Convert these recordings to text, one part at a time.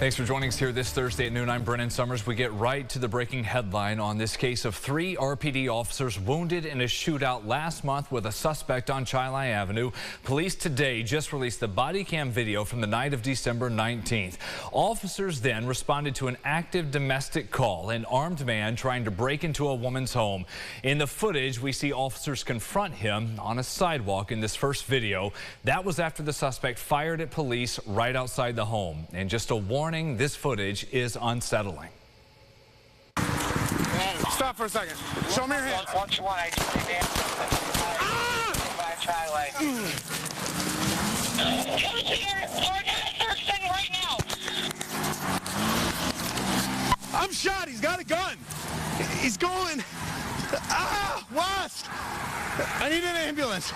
Thanks for joining us here this Thursday at noon. I'm Brennan Summers. We get right to the breaking headline on this case of 3 RPD officers wounded in a shootout last month with a suspect on Chili Avenue. Police today just released the body cam video from the night of December 19th. Officers then responded to an active domestic call, an armed man trying to break into a woman's home. In the footage, we see officers confront him on a sidewalk in this first video. That was after the suspect fired at police right outside the home. And just a warning, this footage is unsettling. Stop for a second. Show me your hands. What you want? I just need to answer by Chili. Come here. We're gonna search thing right now. I'm shot. He's got a gun. He's going. West. I need an ambulance.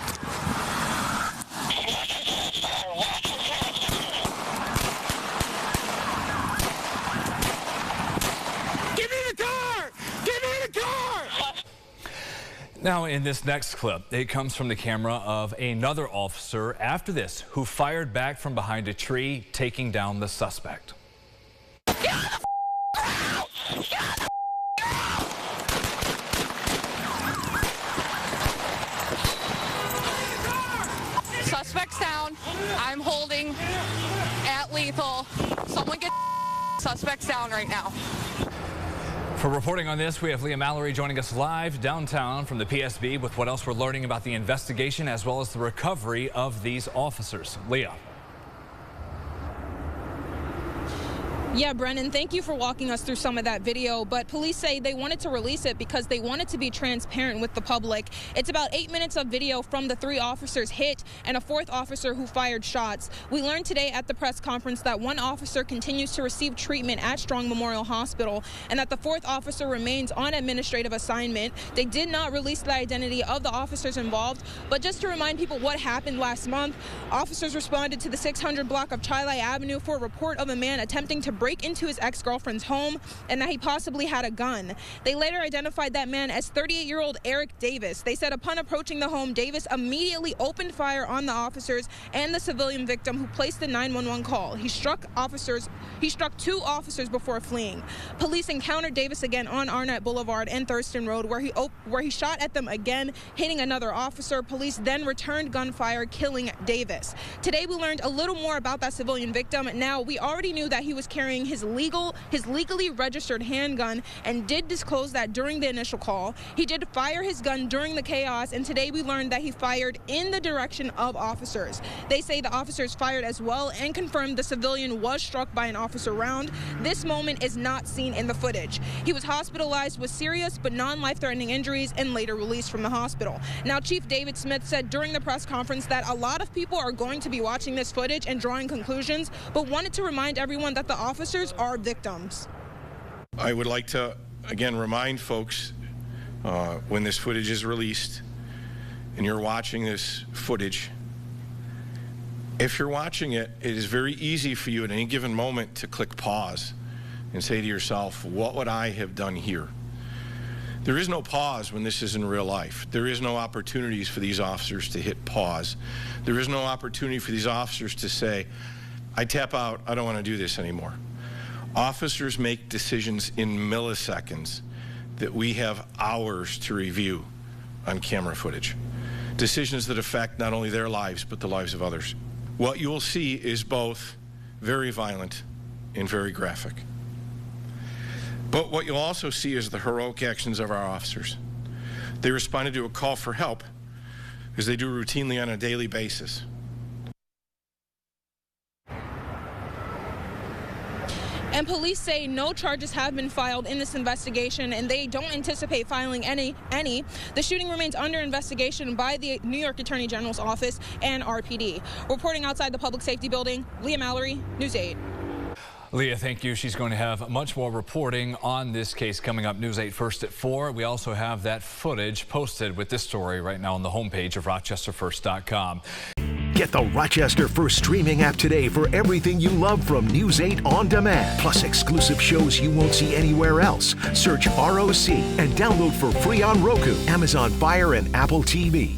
Now, in this next clip, it comes from the camera of another officer after this who fired back from behind a tree, taking down the suspect. Suspect's down. I'm holding at lethal. Someone get suspect's down right now. For reporting on this, we have Leah Mallory joining us live downtown from the PSB with what else we're learning about the investigation as well as the recovery of these officers. Leah. Yeah, Brennan, thank you for walking us through some of that video, but police say they wanted to release it because they wanted to be transparent with the public. It's about 8 minutes of video from the 3 officers hit and a 4th officer who fired shots. We learned today at the press conference that 1 officer continues to receive treatment at Strong Memorial Hospital and that the 4th officer remains on administrative assignment. They did not release the identity of the officers involved, but just to remind people what happened last month, officers responded to the 600 block of Chili Avenue for a report of a man attempting to break into his ex-girlfriend's home and that he possibly had a gun. They later identified that man as 38-year-old Eric Davis. They said upon approaching the home, Davis immediately opened fire on the officers and the civilian victim who placed the 911 call. He struck 2 officers before fleeing. Police encountered Davis again on Arnett Boulevard and Thurston Road where he shot at them again, hitting another officer. Police then returned gunfire, killing Davis. Today we learned a little more about that civilian victim. Now, we already knew that he was carrying his legally registered handgun and did disclose that during the initial call. He did fire his gun during the chaos, and today we learned that he fired in the direction of officers. They say the officers fired as well and confirmed the civilian was struck by an officer round. This moment is not seen in the footage. He was hospitalized with serious but non-life-threatening injuries and later released from the hospital. Now, Chief David Smith said during the press conference that a lot of people are going to be watching this footage and drawing conclusions, but wanted to remind everyone that the officers are victims. I would like to again remind folks when this footage is released and you're watching this footage, if you're watching it, it is very easy for you at any given moment to click pause and say to yourself, what would I have done here? There is no pause when this is in real life. There is no opportunities for these officers to hit pause. There is no opportunity for these officers to say, I tap out, I don't want to do this anymore. Officers make decisions in milliseconds that we have hours to review on camera footage. Decisions that affect not only their lives, but the lives of others. What you will see is both very violent and very graphic. But what you'll also see is the heroic actions of our officers. They responded to a call for help, as they do routinely on a daily basis. And police say no charges have been filed in this investigation, and they don't anticipate filing any. The shooting remains under investigation by the New York Attorney General's office and RPD. Reporting outside the Public Safety Building, Leah Mallory, News 8. Leah, thank you. She's going to have much more reporting on this case coming up. News 8 first at 4. We also have that footage posted with this story right now on the homepage of RochesterFirst.com. Get the Rochester First streaming app today for everything you love from News 8 On Demand. Plus exclusive shows you won't see anywhere else. Search ROC and download for free on Roku, Amazon Fire, and Apple TV.